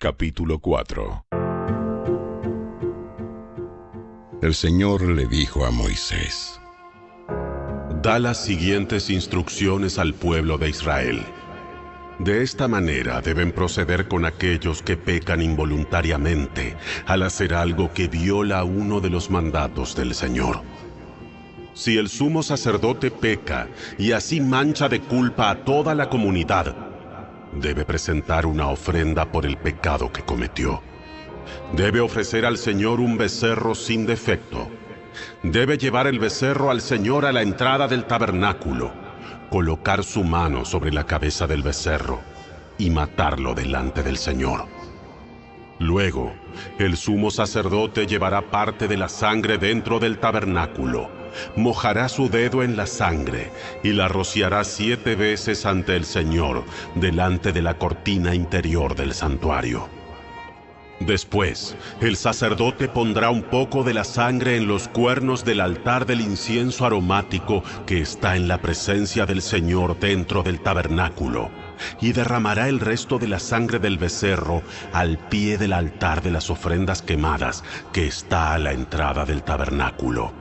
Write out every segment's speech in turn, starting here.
Capítulo 4. El Señor le dijo a Moisés: Da las siguientes instrucciones al pueblo de Israel. De esta manera deben proceder con aquellos que pecan involuntariamente al hacer algo que viola uno de los mandatos del Señor. Si el sumo sacerdote peca y así mancha de culpa a toda la comunidad, debe presentar una ofrenda por el pecado que cometió. Debe ofrecer al Señor un becerro sin defecto. Debe llevar el becerro al Señor a la entrada del tabernáculo, colocar su mano sobre la cabeza del becerro y matarlo delante del Señor. Luego, el sumo sacerdote llevará parte de la sangre dentro del tabernáculo, mojará su dedo en la sangre y la rociará 7 veces ante el Señor, delante de la cortina interior del santuario. Después, el sacerdote pondrá un poco de la sangre en los cuernos del altar del incienso aromático que está en la presencia del Señor dentro del tabernáculo, y derramará el resto de la sangre del becerro al pie del altar de las ofrendas quemadas que está a la entrada del tabernáculo.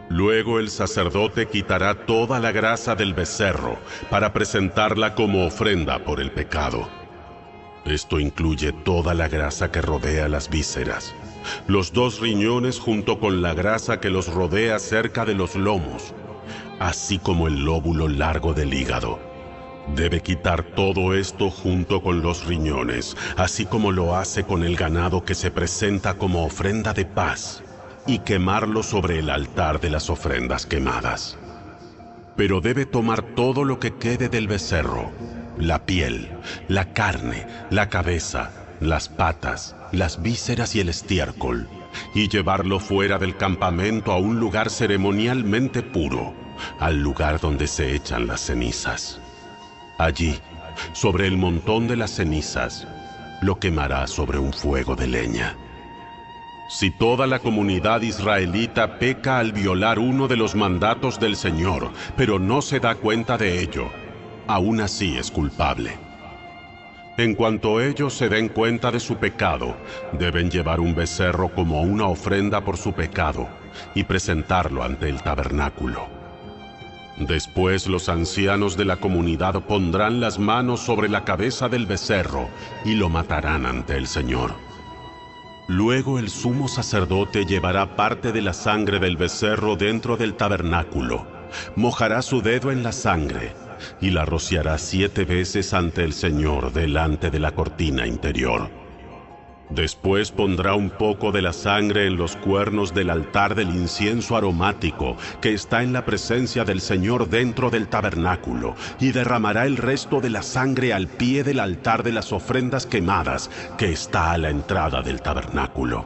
Luego el sacerdote quitará toda la grasa del becerro para presentarla como ofrenda por el pecado. Esto incluye toda la grasa que rodea las vísceras, los 2 riñones junto con la grasa que los rodea cerca de los lomos, así como el lóbulo largo del hígado. Debe quitar todo esto junto con los riñones, así como lo hace con el ganado que se presenta como ofrenda de paz, y quemarlo sobre el altar de las ofrendas quemadas. Pero debe tomar todo lo que quede del becerro: la piel, la carne, la cabeza, las patas, las vísceras y el estiércol, y llevarlo fuera del campamento a un lugar ceremonialmente puro, al lugar donde se echan las cenizas. Allí, sobre el montón de las cenizas, lo quemará sobre un fuego de leña. Si toda la comunidad israelita peca al violar uno de los mandatos del Señor, pero no se da cuenta de ello, aún así es culpable. En cuanto ellos se den cuenta de su pecado, deben llevar un becerro como una ofrenda por su pecado y presentarlo ante el tabernáculo. Después los ancianos de la comunidad pondrán las manos sobre la cabeza del becerro y lo matarán ante el Señor. Luego el sumo sacerdote llevará parte de la sangre del becerro dentro del tabernáculo, mojará su dedo en la sangre y la rociará 7 veces ante el Señor delante de la cortina interior. Después pondrá un poco de la sangre en los cuernos del altar del incienso aromático que está en la presencia del Señor dentro del tabernáculo, y derramará el resto de la sangre al pie del altar de las ofrendas quemadas que está a la entrada del tabernáculo.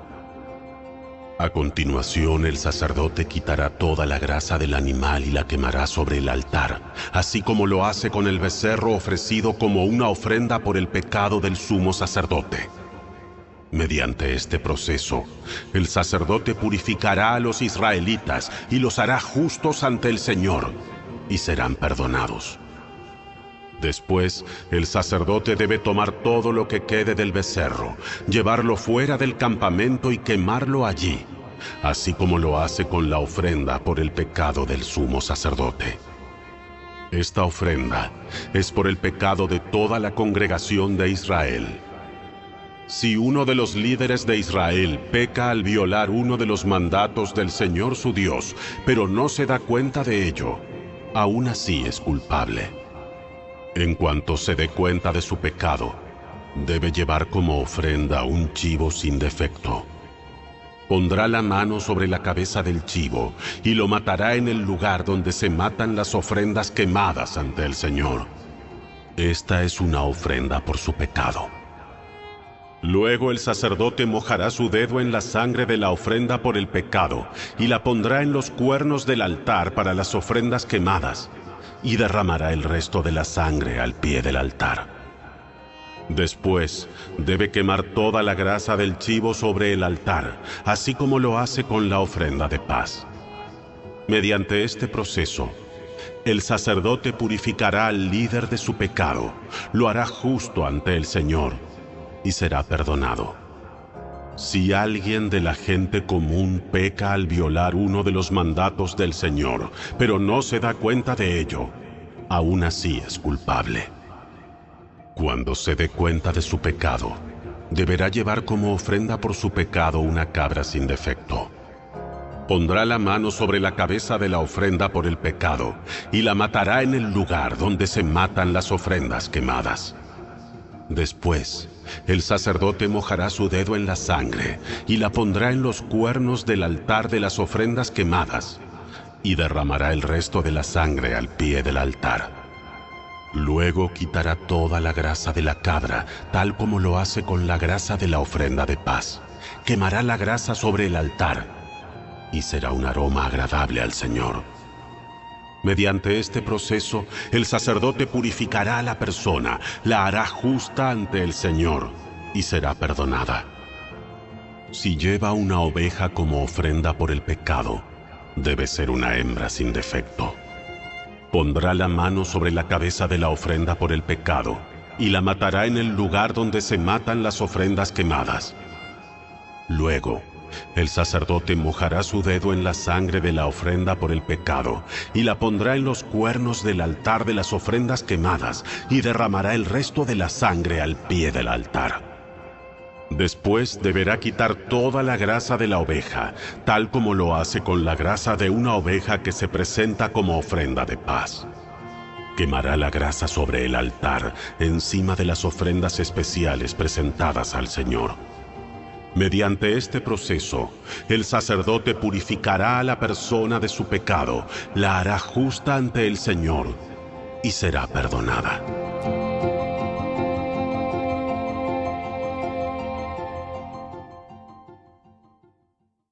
A continuación, el sacerdote quitará toda la grasa del animal y la quemará sobre el altar, así como lo hace con el becerro ofrecido como una ofrenda por el pecado del sumo sacerdote. Mediante este proceso, el sacerdote purificará a los israelitas y los hará justos ante el Señor, y serán perdonados. Después, el sacerdote debe tomar todo lo que quede del becerro, llevarlo fuera del campamento y quemarlo allí, así como lo hace con la ofrenda por el pecado del sumo sacerdote. Esta ofrenda es por el pecado de toda la congregación de Israel. Si uno de los líderes de Israel peca al violar uno de los mandatos del Señor su Dios, pero no se da cuenta de ello, aún así es culpable. En cuanto se dé cuenta de su pecado, debe llevar como ofrenda un chivo sin defecto. Pondrá la mano sobre la cabeza del chivo y lo matará en el lugar donde se matan las ofrendas quemadas ante el Señor. Esta es una ofrenda por su pecado. Luego el sacerdote mojará su dedo en la sangre de la ofrenda por el pecado y la pondrá en los cuernos del altar para las ofrendas quemadas, y derramará el resto de la sangre al pie del altar. Después, debe quemar toda la grasa del chivo sobre el altar, así como lo hace con la ofrenda de paz. Mediante este proceso, el sacerdote purificará al líder de su pecado, lo hará justo ante el Señor, y será perdonado. Si alguien de la gente común peca al violar uno de los mandatos del Señor, pero no se da cuenta de ello, aún así es culpable. Cuando se dé cuenta de su pecado, deberá llevar como ofrenda por su pecado una cabra sin defecto. Pondrá la mano sobre la cabeza de la ofrenda por el pecado y la matará en el lugar donde se matan las ofrendas quemadas. Después, el sacerdote mojará su dedo en la sangre y la pondrá en los cuernos del altar de las ofrendas quemadas y derramará el resto de la sangre al pie del altar. Luego quitará toda la grasa de la cabra, tal como lo hace con la grasa de la ofrenda de paz. Quemará la grasa sobre el altar y será un aroma agradable al Señor. Mediante este proceso, el sacerdote purificará a la persona, la hará justa ante el Señor y será perdonada. Si lleva una oveja como ofrenda por el pecado, debe ser una hembra sin defecto. Pondrá la mano sobre la cabeza de la ofrenda por el pecado y la matará en el lugar donde se matan las ofrendas quemadas. Luego, el sacerdote mojará su dedo en la sangre de la ofrenda por el pecado y la pondrá en los cuernos del altar de las ofrendas quemadas y derramará el resto de la sangre al pie del altar. Después deberá quitar toda la grasa de la oveja, tal como lo hace con la grasa de una oveja que se presenta como ofrenda de paz. Quemará la grasa sobre el altar, encima de las ofrendas especiales presentadas al Señor. Mediante este proceso, el sacerdote purificará a la persona de su pecado, la hará justa ante el Señor y será perdonada.